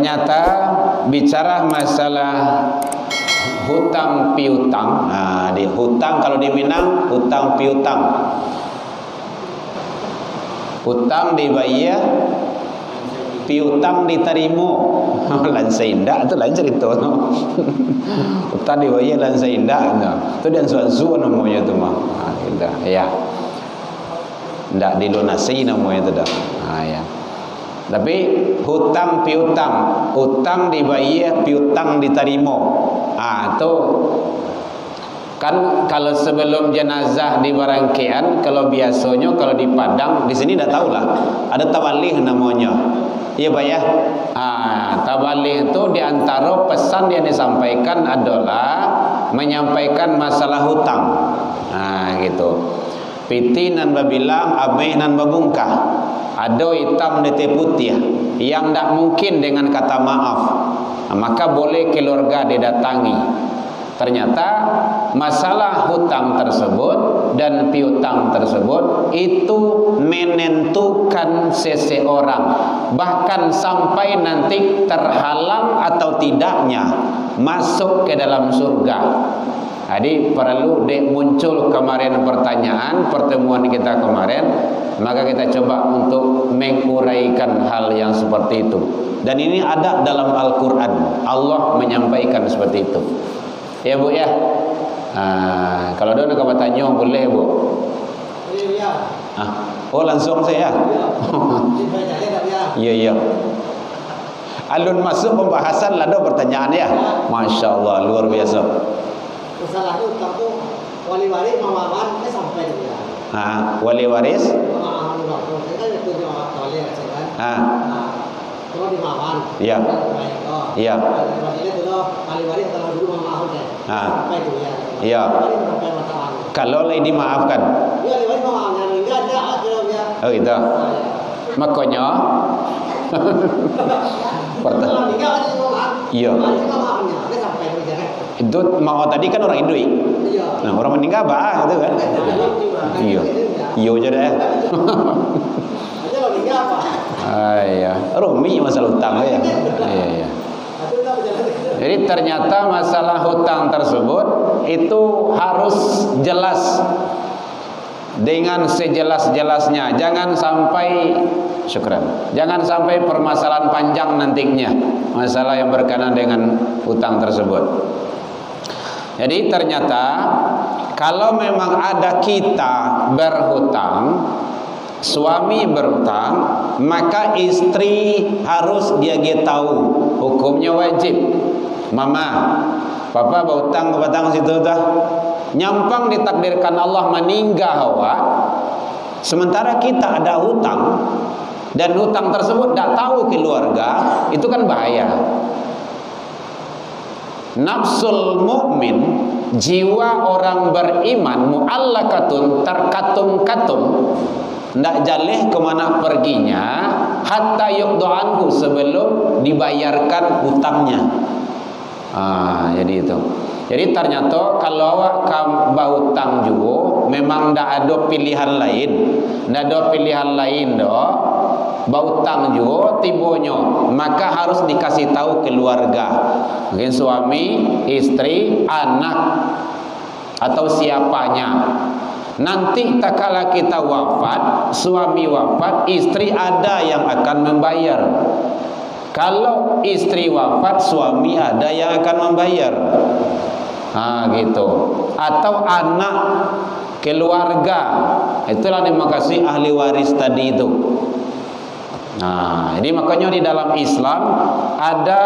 ternyata bicara masalah hutang piutang. Nah, di hutang kalau di Minang hutang piutang. Hutang dibayar, piutang diterima. Lansa indah itu lain cerita no. Hutang dibayar lansa indah no. Itu dan suan-suan namanya itu mah. Nah, gitu. Ya. Ndak dilunasi namanya itu dah. Nah, ya. Tapi hutang piutang, hutang dibayar, piutang diterima. Ah, itu kan kalau sebelum jenazah di barangkaian, kalau biasanya kalau di Padang, di sini dah tahulah, ada tawalih namanya. Iya, Pak ya. Ah, tawalih itu di antara pesan yang disampaikan adalah menyampaikan masalah hutang. Nah, gitu. Piti nan babilang, abeh nan babungkah. Ada hitam nete putih yang tak mungkin dengan kata maaf. Nah, maka boleh keluarga didatangi. Ternyata masalah hutang tersebut dan piutang tersebut itu menentukan seseorang, bahkan sampai nanti terhalang atau tidaknya masuk ke dalam surga. Jadi perlu muncul kemarin pertanyaan pertemuan kita kemarin, maka kita coba untuk menguraikan hal yang seperti itu. Dan ini ada dalam Al-Quran, Allah menyampaikan seperti itu. Ya Bu ya. Kalau ada nak bertanya boleh Bu. Iya. Oh langsung saya. Iya iya. Alun masuk pembahasan ada pertanyaan ya. Masya Allah luar biasa. Masalah itu kamu wali waris mamawan sampai dia. Wali waris? Kalau di mawan. Iya. Iya. Wali waris kalau dulu mamawan kan. Sampai itu ya. Iya. Kalau lagi dimaafkan. Iya, wali waris mamawan enggak ada dia. Oh gitu. Makanya pertanyaan. Iya. Itu mau tadi kan orang Hindu. Iya. Nah, orang meninggal bah gitu kan. Iya. Iya aja deh. Aja lo meninggal apa? Iya. Rumi masalah hutang ya. Iya, iya. Jadi ternyata masalah hutang tersebut itu harus jelas dengan sejelas-jelasnya. Jangan sampai syukran. Jangan sampai permasalahan panjang nantinya masalah yang berkenaan dengan hutang tersebut. Jadi ternyata kalau memang ada kita berhutang, suami berhutang, maka istri harus dia tahu hukumnya wajib. Mama, papa berhutang ke batang situ dah. Nyampang ditakdirkan Allah meninggal hawa. Sementara kita ada hutang dan hutang tersebut tidak tahu keluarga, itu kan bahaya. Nafsul mukmin, jiwa orang beriman, mu'allakatun, terkatung-katung, tidak jaleh kemana perginya, hatta yuqdo'anhu, sebelum dibayarkan hutangnya. Jadi itu. Jadi ternyata kalau awak berhutang juga, memang tidak ada pilihan lain, tidak ada pilihan lain doh. Berhutang juga tibonya, maka harus dikasih tahu keluarga, mungkin suami, istri, anak, atau siapanya. Nanti tak kala kita wafat, suami wafat, istri ada yang akan membayar. Kalau istri wafat, suami ada yang akan membayar. Gitu. Atau anak, keluarga, itulah dimakasih ahli waris tadi itu. Jadi makanya di dalam Islam ada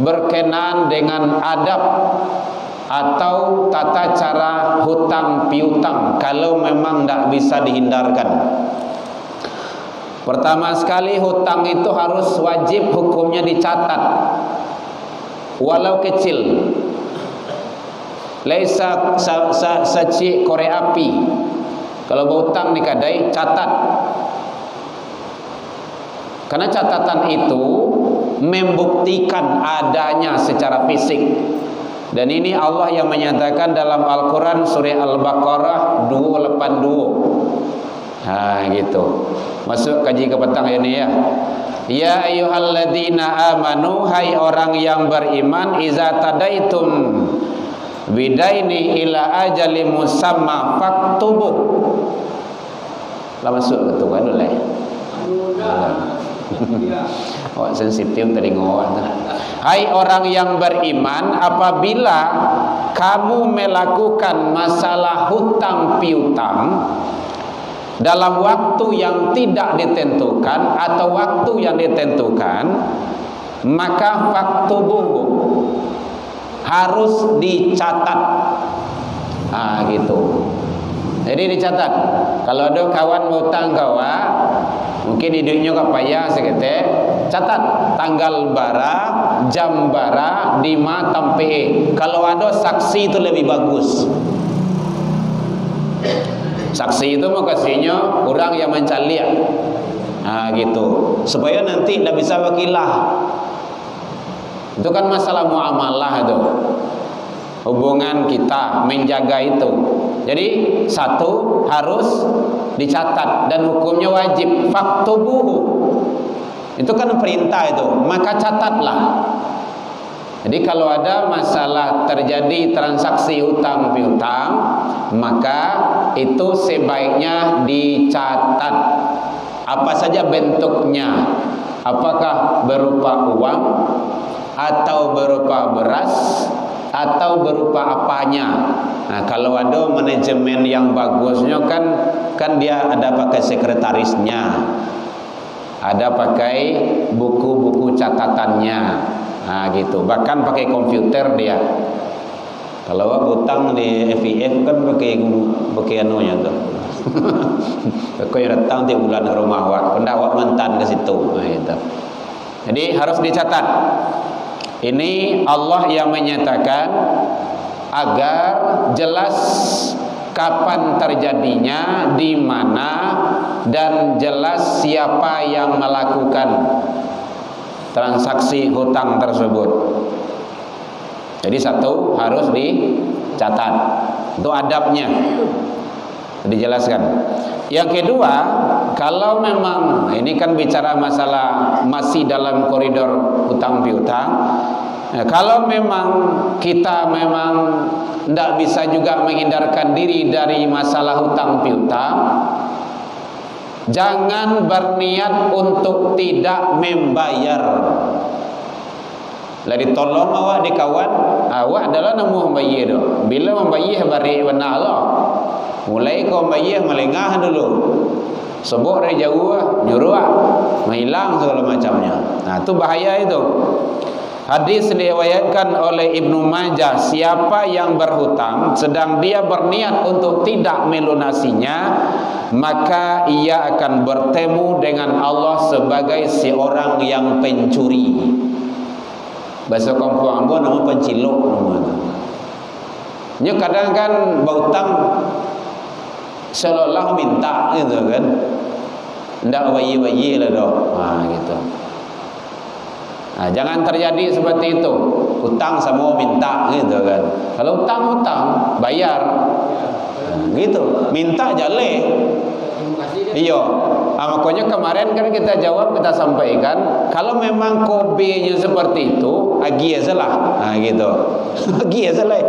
berkenaan dengan adab atau tata cara hutang piutang kalau memang tidak bisa dihindarkan. Pertama sekali, hutang itu harus wajib hukumnya dicatat, walau kecil. Laisa saci korek api. Kalau berhutang di kedai, catat. Karena catatan itu membuktikan adanya secara fisik. Dan ini Allah yang menyatakan dalam Al-Quran surah Al-Baqarah 282. Gitu. Masuk kaji ke petang ini ya. Ya ayyuhalladzina amanu, hai orang yang beriman, iza tadaitum bidaini ila ajali musamma faktubu. Lah masuk ke tu kan boleh. Oh, sensitif tadi ngawak. Hai orang yang beriman, apabila kamu melakukan masalah hutang piutang dalam waktu yang tidak ditentukan atau waktu yang ditentukan, maka faktubuhu, harus dicatat. Gitu. Jadi dicatat. Kalau ada kawan hutang kawan, mungkin hidupnya kok payah sekete, catat tanggal bara, jam bara, di ma tampe. Kalau ada saksi itu lebih bagus. Saksi itu makasihnya orang yang mencaliak. Gitu. Supaya nanti tidak bisa wakilah. Itu kan masalah muamalah itu. Hubungan kita menjaga itu. Jadi satu, harus dicatat dan hukumnya wajib. Faktubuhu, itu kan perintah itu, maka catatlah. Jadi kalau ada masalah terjadi transaksi hutang piutang, maka itu sebaiknya dicatat. Apa saja bentuknya, apakah berupa uang atau berupa beras atau berupa apanya. Nah, kalau ada manajemen yang bagusnya kan dia ada pakai sekretarisnya, ada pakai buku-buku catatannya. Gitu. Bahkan pakai komputer dia. Kalau hutang di FIF kan pakai anunya tuh. Pakai datang tiap bulan ke rumah awak, hendak awak mantan ke situ. Gitu. Jadi harus dicatat. Ini Allah yang menyatakan agar jelas kapan terjadinya, di mana, dan jelas siapa yang melakukan transaksi hutang tersebut. Jadi satu, harus dicatat. Itu adabnya dijelaskan. Yang kedua, kalau memang ini kan bicara masalah masih dalam koridor hutang piutang, kalau memang kita tidak bisa juga menghindarkan diri dari masalah hutang piutang, jangan berniat untuk tidak membayar. Lah ditolong awak di kawan, awak adalah namu membayar doh. Bila membayar bari benar lah. Mulai kau membayar melengah dulu. Sebut dari jauh nyuruh menghilang segala macamnya. Nah, itu bahaya itu. Hadis diriwayatkan oleh Ibnu Majah, siapa yang berhutang sedang dia berniat untuk tidak melunasinya, maka ia akan bertemu dengan Allah sebagai seorang yang pencuri. Bahasa kampung ambo nama pencilok namanya. Nya kadang kan berhutang seolah-olah minta gitu kan. Ndak bayi-bayi lah doh. Gitu. Nah, jangan terjadi seperti itu. Hutang sama minta gitu kan. Kalau hutang bayar. Gitu. Minta jale. Iya. Makanya kemarin kan kita jawab, kita sampaikan, kalau memang kobenya seperti itu, agi aja lah. Gitu. Agi aja lah.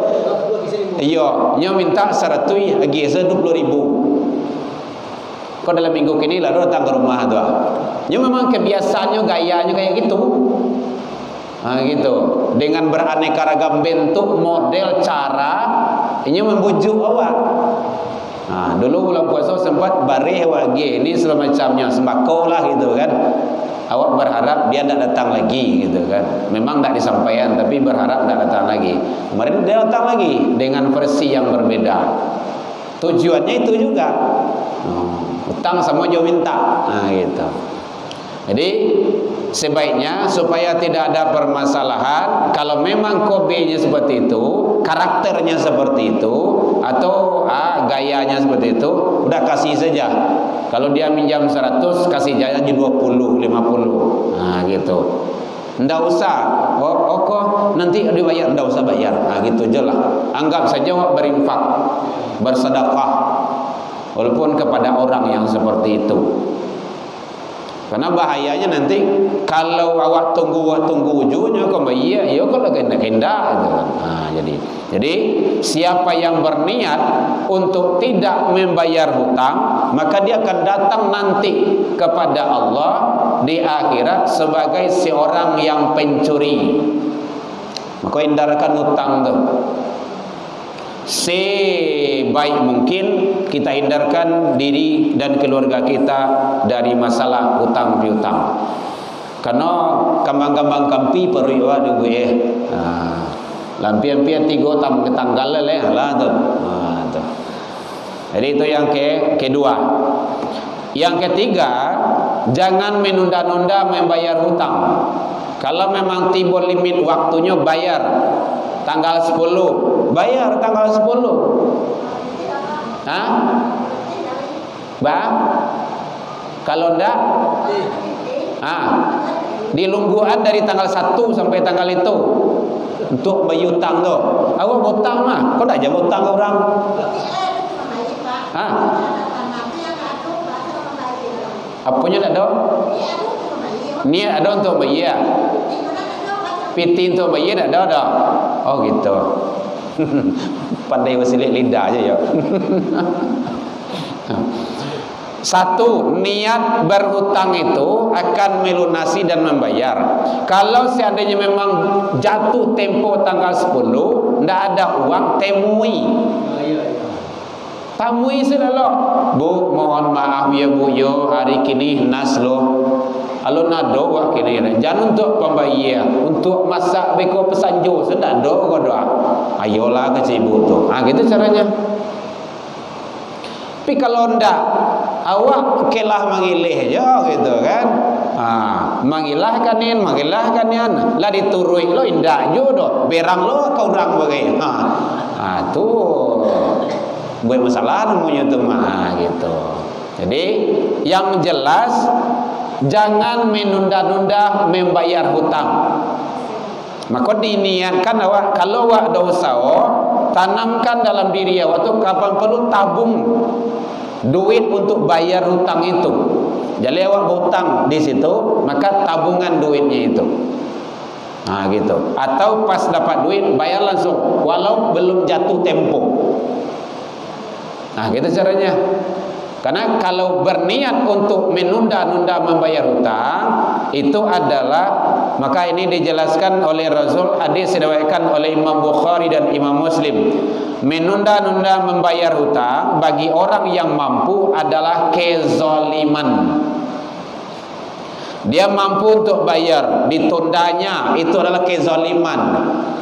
Iya, nya minta 100, agi aja 20.000. Kok dalam minggu kini lalu datang ke rumah tu. Nya memang kebiasaannya, gayanya kayak gitu. Gitu. Dengan beraneka ragam bentuk, model, cara, ini membujuk awak. Dulu bulan puasa sempat barih wagi ini semacamnya sembako lah gitu kan. Awak berharap dia tidak datang lagi gitu kan. Memang tidak disampaikan, tapi berharap tidak datang lagi. Kemarin dia datang lagi dengan versi yang berbeda. Tujuannya itu juga. Hutang sama jauh minta. Gitu. Jadi sebaiknya supaya tidak ada permasalahan, kalau memang kobenya seperti itu, karakternya seperti itu, atau gayanya seperti itu, udah kasih saja. Kalau dia minjam 100, kasih jaya 20, 50. Gitu. Nggak usah. Kok nanti dibayar, nggak usah bayar. Gitu aja lah. Anggap saja berinfak, bersedekah, walaupun kepada orang yang seperti itu. Karena bahayanya nanti kalau awak tunggu ujungnya kok iya kalau kena gitu kan. Nah, jadi siapa yang berniat untuk tidak membayar hutang, maka dia akan datang nanti kepada Allah di akhirat sebagai seorang yang pencuri. Maka hindarkan hutang tuh. Sebaik mungkin kita hindarkan diri dan keluarga kita dari masalah hutang piutang. Karena kambang-kambang kampi perlu ada gue. Lampian-pian tiga tam ketanggal lah tu. Jadi itu yang kedua. Yang ketiga, jangan menunda-nunda membayar hutang. Kalau memang tiba limit waktunya, bayar tanggal 10, bayar tanggal 10. Hah? Kalau enggak, dilungguan dari tanggal 1 sampai tanggal itu untuk bayutang tu. Awak hutang mah, kau dah jam hutang orang. Apanya tak ada? Ni ada untuk bayar. Piti untuk bayar tak ada. Oh gitu. Pandai bersilik lidah aja ya. Satu, niat berhutang itu akan melunasi dan membayar. Kalau seandainya memang jatuh tempo tanggal 10, tidak ada uang, temui. Tamui selalu. Bu, mohon maaf ya Bu yo, hari kini nas lo. Kalau nado wah kini jangan untuk pembayar, untuk masak beko pesanjo sudah do kau doa. Ayolah ke ibu tu. Gitu caranya. Tapi kalau ndak, awak kelah mangilih aja gitu kan. Mangilah kanin, lah diturui lo indah jo do. Berang lo kau orang bagai. Tu buat masalah namanya tu mah gitu. Jadi yang jelas jangan menunda-nunda membayar hutang. Maka diniatkan awak, kalau awak ada usaha, tanamkan dalam diri awak tu kapan perlu tabung duit untuk bayar hutang itu. Jadi awak berhutang di situ, maka tabungan duitnya itu. Gitu. Atau pas dapat duit bayar langsung walau belum jatuh tempo. Gitu caranya. Karena kalau berniat untuk menunda-nunda membayar hutang, itu adalah, maka ini dijelaskan oleh Rasul, hadis diriwayatkan oleh Imam Bukhari dan Imam Muslim. Menunda-nunda membayar hutang bagi orang yang mampu adalah kezaliman. Dia mampu untuk bayar, ditundanya, itu adalah kezaliman.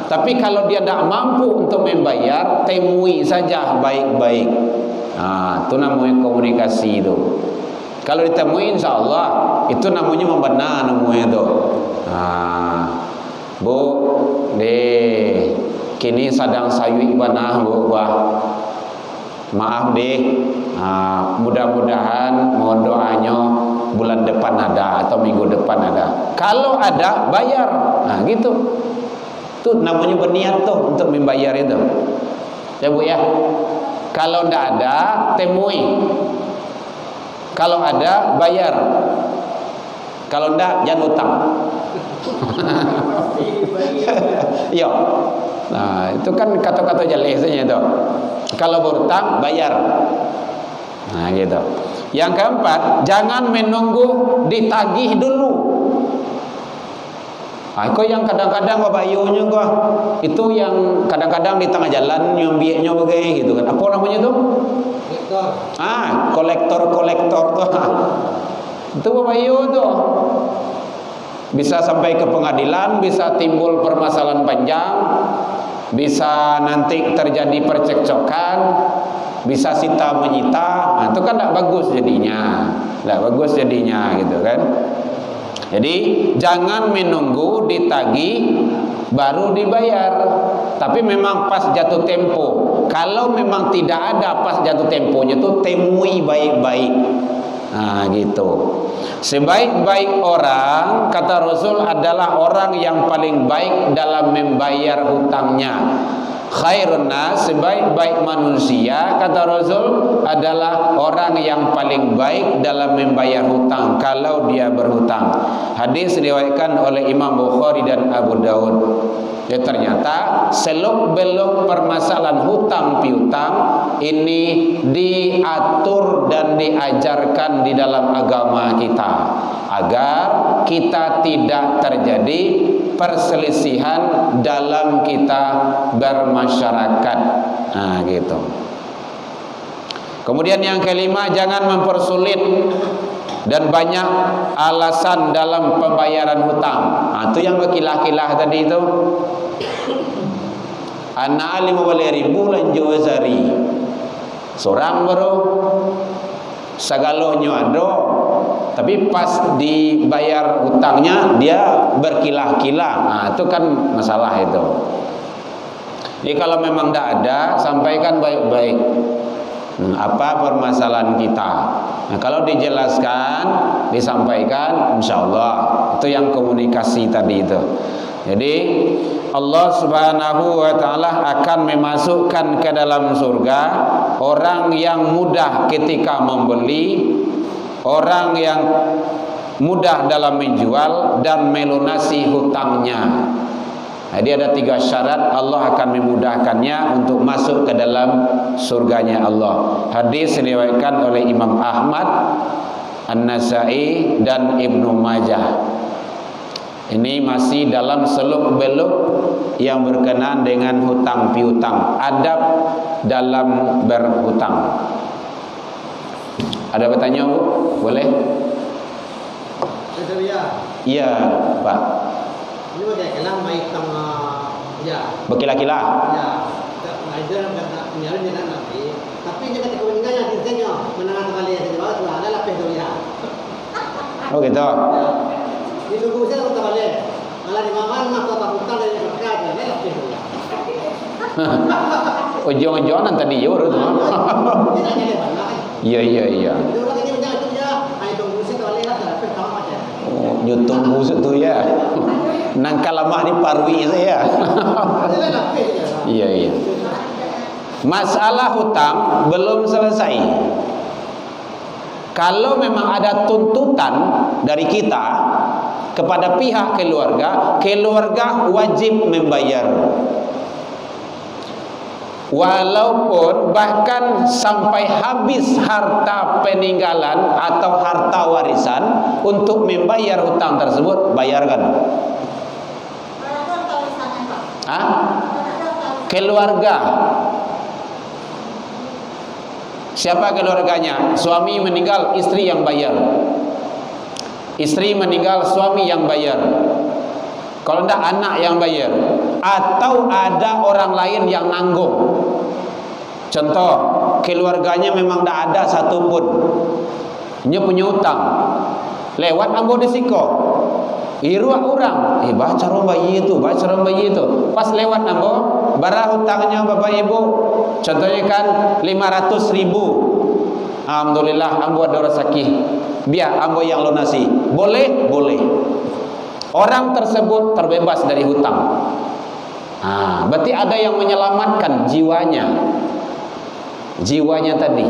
Tapi kalau dia tidak mampu untuk membayar, temui saja baik-baik. Itu namanya komunikasi itu. Kalau ditemui insya-Allah itu namanya membenar namanya itu. Bu, kini sedang sayu ibanah bu, maaf deh. Mudah-mudahan mohon doanya bulan depan ada atau minggu depan ada. Kalau ada bayar. Gitu. Itu namanya berniat tuh untuk membayar itu. Ya Bu ya. Kalau tidak ada, temui. Kalau ada, bayar. Kalau tidak, jangan hutang. Yo. Itu kan kata-kata jelek saja itu. Kalau berhutang, bayar. Gitu. Yang keempat, jangan menunggu ditagih dulu. Kau yang kadang-kadang bayunya kau itu yang kadang-kadang di tengah jalan yang biaknya bagai gitu kan. Apa namanya tuh? Kolektor tuh. Itu bayu tuh. Bisa sampai ke pengadilan, bisa timbul permasalahan panjang, bisa nanti terjadi percekcokan, bisa sita menyita. Itu kan tidak bagus jadinya. Tidak bagus jadinya gitu kan. Jadi jangan menunggu ditagih baru dibayar. Tapi memang pas jatuh tempo. Kalau memang tidak ada pas jatuh temponya itu temui baik-baik. Gitu. Sebaik-baik orang, kata Rasul, adalah orang yang paling baik dalam membayar hutangnya. Khairun nas, sebaik-baik manusia kata Rasul adalah orang yang paling baik dalam membayar hutang kalau dia berhutang. Hadis diriwayatkan oleh Imam Bukhari dan Abu Daud. Ya, ternyata seluk-beluk permasalahan hutang piutang ini diatur dan diajarkan di dalam agama kita agar kita tidak terjadi perselisihan dalam kita bermasyarakat. Nah, gitu. Kemudian yang kelima, jangan mempersulit dan banyak alasan dalam pembayaran hutang. Nah, itu yang berkilah-kilah tadi itu. Ana 15.000 lanjut sehari. Seorang baru segalonya ada, tapi pas dibayar hutangnya dia berkilah-kilah. Nah, itu kan masalah itu. Jadi kalau memang tidak ada, sampaikan baik-baik. Apa permasalahan kita? Nah, kalau dijelaskan, disampaikan, insya Allah itu yang komunikasi tadi itu. Jadi Allah Subhanahu wa taala akan memasukkan ke dalam surga orang yang mudah ketika membeli, orang yang mudah dalam menjual dan melunasi hutangnya. Jadi ada 3 syarat Allah akan memudahkannya untuk masuk ke dalam surganya Allah. Hadis diriwayatkan oleh Imam Ahmad, An-Nasai dan Ibnu Majah. Ini masih dalam seluk-beluk yang berkenaan dengan hutang piutang, adab dalam berhutang. Ada bertanya, Bu? Boleh? Iya, Pak. Ini bagaimana baik sama ya. Berkilah-kilah. Ya. Ada yang kata penyarin dia nanti, tapi dia kata kewenangannya intinya menangan kali yang dibawa itu adalah pedoria. Oh gitu. Di tubuh saya tak balik. Malah di maman mah kota hutang dari berkat ya, adalah pedoria. Ujung-ujungan tadi ya urut mah. Iya. Dia orang ini menjaga itu dia, ayo tunggu sih kalau lihat ada pertama aja. Oh, nyutung busuk tu ya. Nangka lemah di parwi saya. Iya. Masalah hutang belum selesai. Kalau memang ada tuntutan dari kita kepada pihak keluarga, keluarga wajib membayar. Walaupun bahkan sampai habis harta peninggalan atau harta warisan untuk membayar hutang tersebut, bayarkan. Keluarga. Siapa keluarganya? Suami meninggal, istri yang bayar. Istri meninggal, suami yang bayar. Kalau tidak, anak yang bayar. Atau ada orang lain yang nanggung. Contoh, keluarganya memang tidak ada satupun, dia punya hutang, lewat ambo desiko, iruak orang, baca rom bayi itu, pas lewat ambo, bara hutangnya bapak ibu, contohnya kan 500.000, alhamdulillah ambo ada rezeki, biar ambo yang lunasi, boleh, orang tersebut terbebas dari hutang. Berarti ada yang menyelamatkan jiwanya tadi.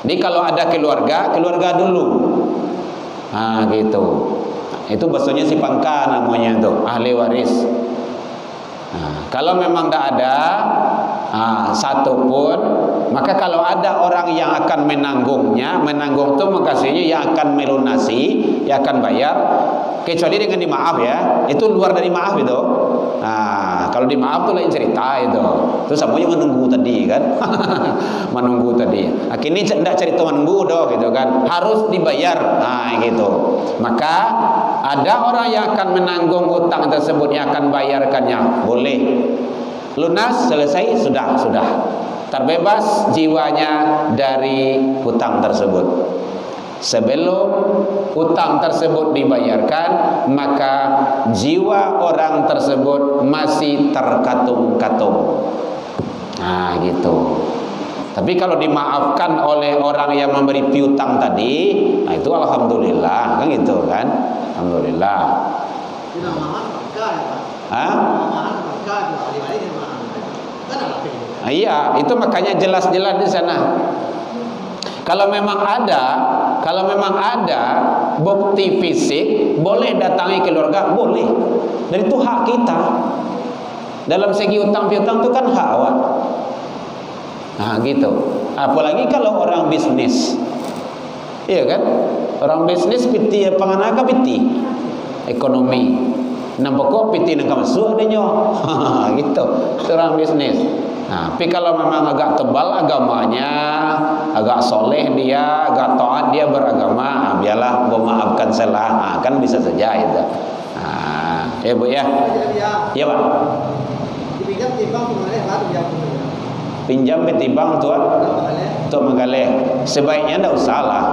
Jadi kalau ada keluarga dulu. Gitu. Itu bahasanya si pangka namanya itu, ahli waris. Kalau memang tidak ada satu pun, maka kalau ada orang yang akan menanggung itu makasihnya yang akan melunasi, yang akan bayar, kecuali dengan dimaaf ya, itu luar dari maaf itu. Kalau dimaaf itu lain cerita itu. Terus semuanya menunggu tadi kan, menunggu tadi. Akhirnya tidak cerita menunggu doh gitu kan, harus dibayar. Gitu. Maka ada orang yang akan menanggung hutang tersebut, yang akan bayarkannya, boleh. Lunas, selesai, sudah. Terbebas jiwanya dari hutang tersebut. Sebelum hutang tersebut dibayarkan, maka jiwa orang tersebut masih terkatung-katung. Gitu. Tapi kalau dimaafkan oleh orang yang memberi piutang tadi, itu alhamdulillah, kan gitu kan? Alhamdulillah. Tidak mahal berkah ya Pak. Maka dibalik sama kan ada lapeh. Iya, itu makanya jelas-jelas di sana. Kalau memang ada bukti fisik, boleh datangi keluarga, boleh. Dan itu hak kita. Dalam segi utang piutang itu kan hak awak. Nah, gitu. Apalagi kalau orang bisnis. Iya kan? Orang bisnis piti panganaka piti ekonomi. Nampaknya piti nang masuk adanya. Gitu. Itu orang bisnis. Nah, tapi kalau memang agak tebal agamanya, agak soleh dia, agak taat dia beragama, biarlah memaafkan salah. Nah, kan bisa saja itu. Nah, ya Bu ya. Ya Pak. Dipinjam timbang kemarin baru dia punya. Pinjam petimbang tuan untuk menggaleh. Sebaiknya tidak usah lah.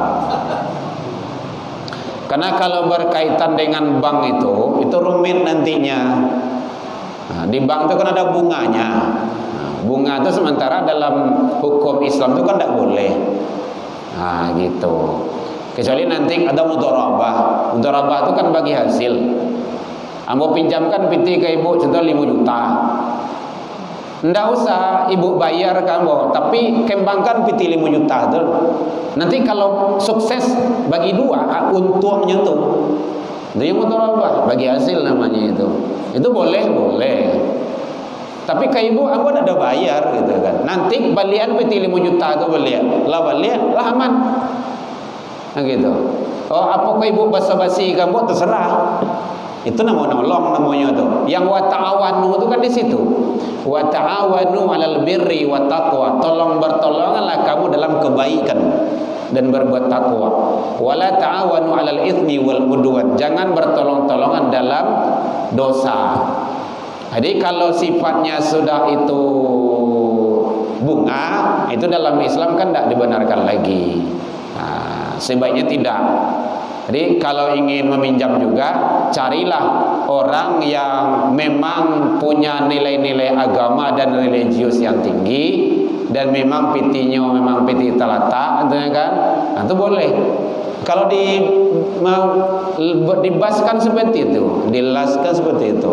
Karena kalau berkaitan dengan bank itu rumit nantinya. Nah, di bank itu kan ada bunganya. Bunga itu sementara dalam hukum Islam itu kan tidak boleh. Nah, gitu. Kecuali nanti ada mudharabah. Mudharabah itu kan bagi hasil. Ambo pinjamkan piti ke ibu contoh 5 juta. Ndak usah ibu bayar kamu, tapi kembangkan piti 5 juta tu. Nanti kalau sukses bagi dua, untungnya tu. Itu yang mudharabah, bagi hasil namanya itu. Itu boleh. Tapi ke ibu aku ada bayar gitu kan. Nanti balian piti 5 juta tu balian. Lah aman. Nah, gitu. Oh, apa ke ibu basa-basi kamu terserah. Itu namanya tuh. Yang wa ta'awanu itu kan di situ. Wa ta'awanu 'alal birri wa taqwa. Tolong bertolonganlah kamu dalam kebaikan dan berbuat takwa. Wala ta'awanu 'alal itsmi wal udwan. Jangan bertolong-tolongan dalam dosa. Jadi kalau sifatnya sudah itu bunga, itu dalam Islam kan tidak dibenarkan lagi. Nah, sebaiknya tidak. Jadi kalau ingin meminjam juga, carilah orang yang memang punya nilai-nilai agama dan religius yang tinggi, dan memang pitinya memang piti talata, kan? Nah, itu boleh. Kalau dibaskan seperti itu, dilaskan seperti itu,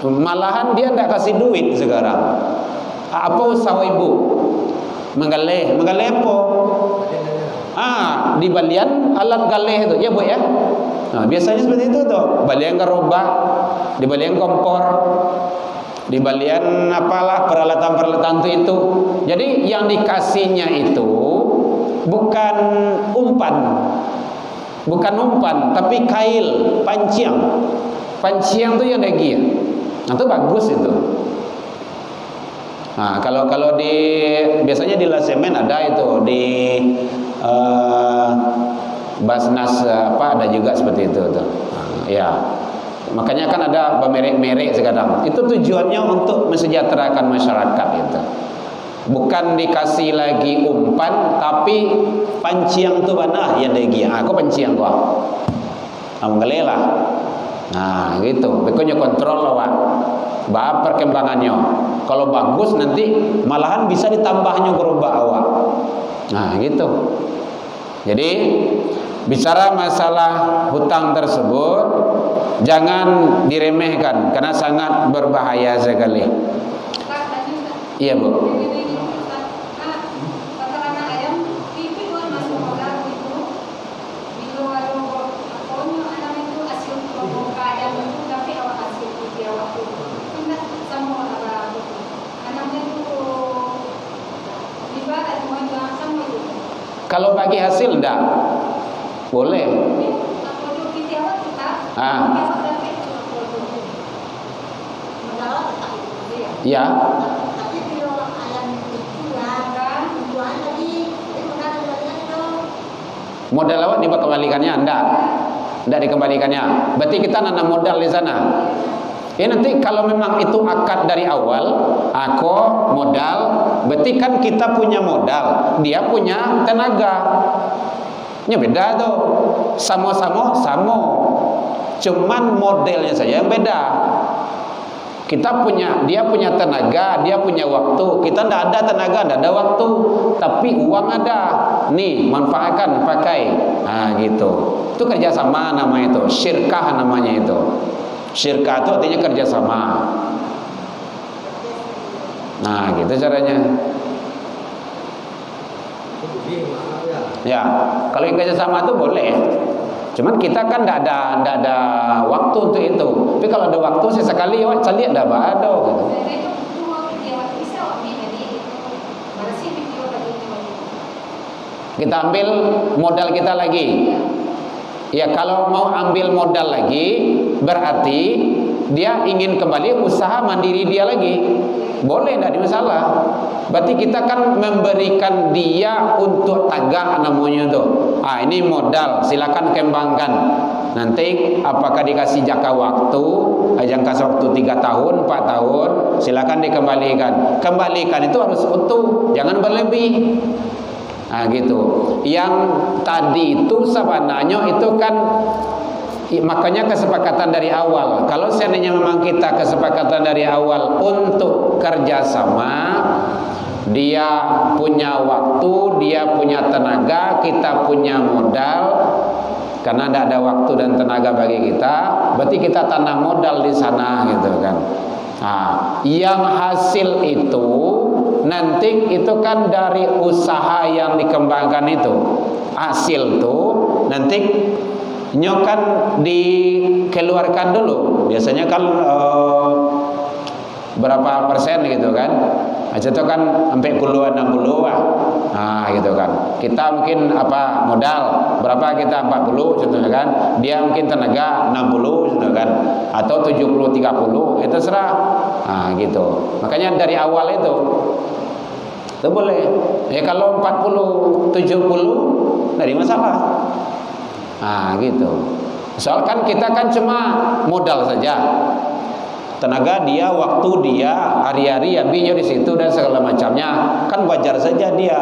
malahan dia tidak kasih duit sekarang. Apa usaha ibu? Menggaleh apa? Di balian alat galeh itu, ya Bu ya. Nah, biasanya seperti itu tuh. Balian gerobak, di balian kompor, di balian apalah peralatan-peralatan itu. Jadi yang dikasihnya itu bukan umpan, tapi kail, panciang. Panciang itu yang degi. Nah, itu bagus itu. Nah, kalau di biasanya di Lasemen ada itu di Basnas ada juga seperti itu tuh. Ya. Makanya kan ada merek-merek sekarang. Itu tujuannya untuk mensejahterakan masyarakat itu. Bukan dikasih lagi umpan, tapi panciang tu mana yang degi. Aku panciang gua. Menggelela. Nah, gitu. Pokoknya kontrol awak. Bah perkembangannya. Kalau bagus nanti malahan bisa ditambahnya gerobak awak. Nah, gitu. Jadi bicara masalah hutang tersebut jangan diremehkan karena sangat berbahaya sekali. Iya, Bu. Kalau bagi hasil enggak boleh. Ya. Modal awak dikembalikannya enggak dikembalikannya. Berarti kita nanam modal di sana. Ya nanti kalau memang itu akad dari awal, aku modal, berarti kan kita punya modal, dia punya tenaga. Ini beda tuh. Sama-sama sama. Cuman modelnya saja yang beda. Dia punya tenaga, dia punya waktu. Kita tidak ada tenaga, tidak ada waktu, tapi uang ada. Nih, manfaatkan, pakai. Nah, gitu. Itu kerjasama namanya itu. Syirkah namanya itu. Syirkah itu artinya kerjasama. Nah, gitu caranya. Ya, kalau yang kerjasama itu boleh. Cuman kita kan tidak ada waktu untuk itu. Tapi kalau ada waktu sesekali, saya lihat dah ada gitu. Kita ambil modal kita lagi. Ya, kalau mau ambil modal lagi, berarti dia ingin kembali usaha mandiri dia lagi. Boleh, tidak ada masalah. Berarti kita kan memberikan dia untuk tagak namanya itu. Ini modal, silakan kembangkan. Nanti apakah dikasih jangka waktu, jangka waktu 3 tahun, 4 tahun, silakan dikembalikan. Kembalikan itu harus utuh, jangan berlebih. Gitu. Yang tadi itu sebenarnya itu kan makanya kesepakatan dari awal. Kalau seandainya memang kita kesepakatan dari awal untuk kerjasama, dia punya waktu, dia punya tenaga, kita punya modal. Karena tidak ada waktu dan tenaga bagi kita, berarti kita tanam modal di sana gitu kan. Yang hasil itu nanti itu kan dari usaha yang dikembangkan itu. Hasil itu nanti nyokan dikeluarkan dulu. Biasanya kan berapa persen gitu kan. Itu kan sampai puluhan 60 gitu kan. Kita mungkin modal berapa, kita 40 contohnya kan. Dia mungkin tenaga 60 contohnya kan, atau 70 30, itu serah. Gitu. Makanya dari awal itu boleh. Ya kalau 40 70 dari masalah. Gitu. Soal kan kita kan cuma modal saja. Tenaga dia, waktu dia, hari-hari ya binyo di situ dan segala macamnya, kan wajar saja dia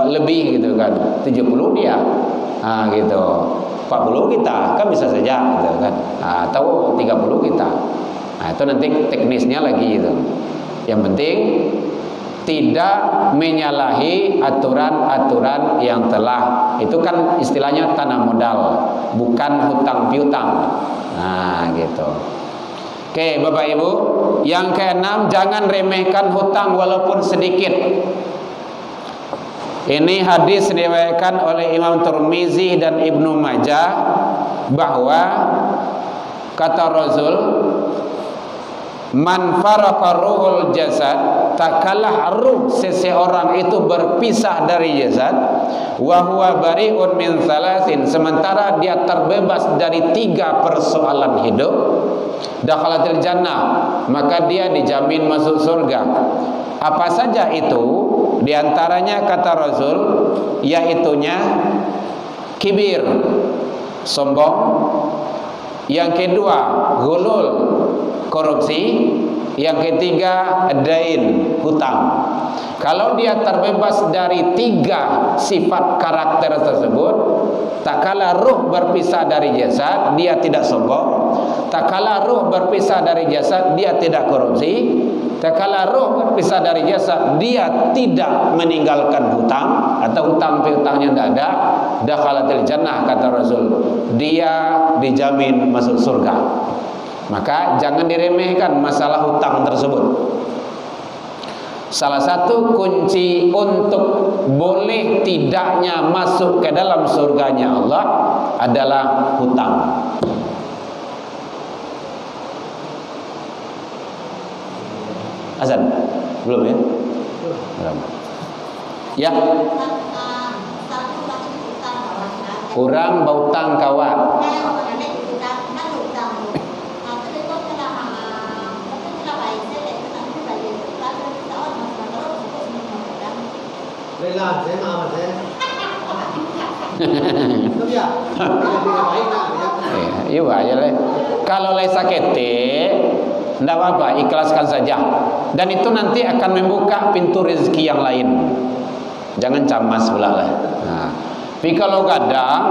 lebih gitu kan. 70 dia, gitu. 40 kita kan bisa saja gitu kan. Atau 30 kita. Itu nanti teknisnya lagi gitu. Yang penting tidak menyalahi aturan-aturan yang telah, itu kan istilahnya tanam modal, bukan hutang piutang. Gitu. Oke, Bapak Ibu, yang keenam, jangan remehkan hutang walaupun sedikit. Ini hadis diriwayatkan oleh Imam Tirmizi dan Ibnu Majah, bahwa kata Rasul, man faraka ruhul jasad, tak kalah ruh seseorang itu berpisah dari jasad, wa huwa bari'un min thalathin, sementara dia terbebas dari 3 persoalan hidup, dakhalatil jannah, maka dia dijamin masuk surga. Apa saja itu? Di antaranya kata Rasul, yaitunya kibir, sombong. Yang kedua, ghulul, korupsi. Yang ketiga, dain, hutang. Kalau dia terbebas dari 3 sifat karakter tersebut, tak kala ruh berpisah dari jasad, dia tidak sombong. Tak kala ruh berpisah dari jasad, dia tidak korupsi. Tak kala ruh berpisah dari jasad, dia tidak meninggalkan hutang, atau hutang piutangnya tidak ada. Dakhalatil jannah, kata Rasul, dia dijamin masuk surga. Maka jangan diremehkan masalah hutang tersebut. Salah satu kunci untuk boleh tidaknya masuk ke dalam surganya Allah adalah hutang. Azan? Belum ya? Belum. Ya. Kurang bautang kawan. Làm thế mà thế. Đúng ya? Iya aja lah. Kalau laisa kete, tidak apa-apa, ikhlaskan saja. Dan itu nanti akan membuka pintu rezeki yang lain. Jangan camas pula lah. Tapi kalau kadang,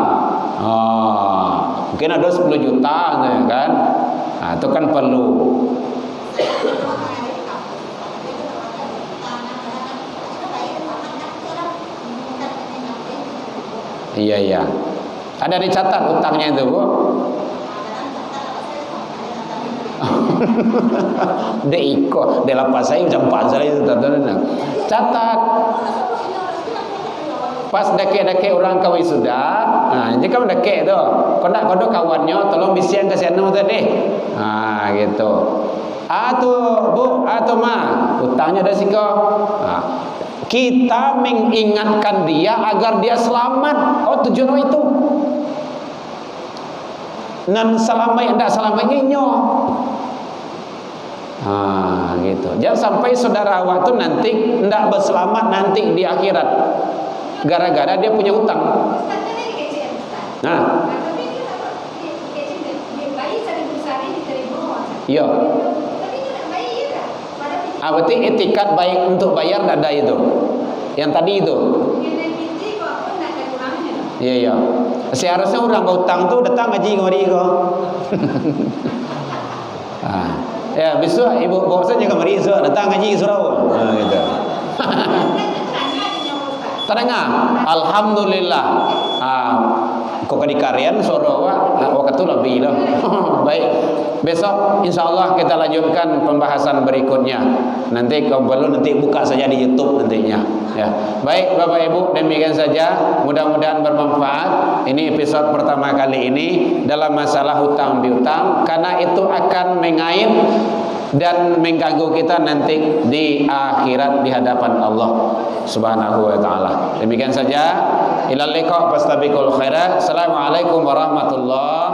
mungkin ada 10 juta kan, itu kan perlu. Iya. Ada dicatat utangnya itu, Bu? Dek iko, dek lapas saya jampak saya itu catat. Pas dake orang kawin sudah, nah jika mendake tu, kena kodo kawannya, tolong bisian ke sana tadi, gitu. Atau bu, atau ma, utangnya ada siko. Kita mengingatkan dia agar dia selamat. Oh tujuan itu. Nan selama yang tidak selama nyo. Gitu. Jangan sampai saudara awak tu nanti tidak berselamat nanti di akhirat. Gara-gara dia punya utang. Nah. Iya. Berarti etikat baik untuk bayar tidak ada itu. Yang tadi itu. Iya iya. Seharusnya orang berutang tu datang ngaji ngori kau. Ya besok ibu bosan juga mari besok datang ngaji surau. Gitu. Tenang, alhamdulillah. Kok kadikarian sorowa waktu lebih loh. Baik, besok insyaallah kita lanjutkan pembahasan berikutnya. Nanti kalau perlu nanti buka saja di YouTube nantinya. Ya, baik Bapak Ibu, demikian saja. Mudah-mudahan bermanfaat. Ini episode pertama kali ini dalam masalah hutang piutang, karena itu akan mengait dan mengganggu kita nanti di akhirat di hadapan Allah Subhanahu wa taala. Demikian saja. Ilal liqa fastabiqul khairat. Assalamualaikum warahmatullahi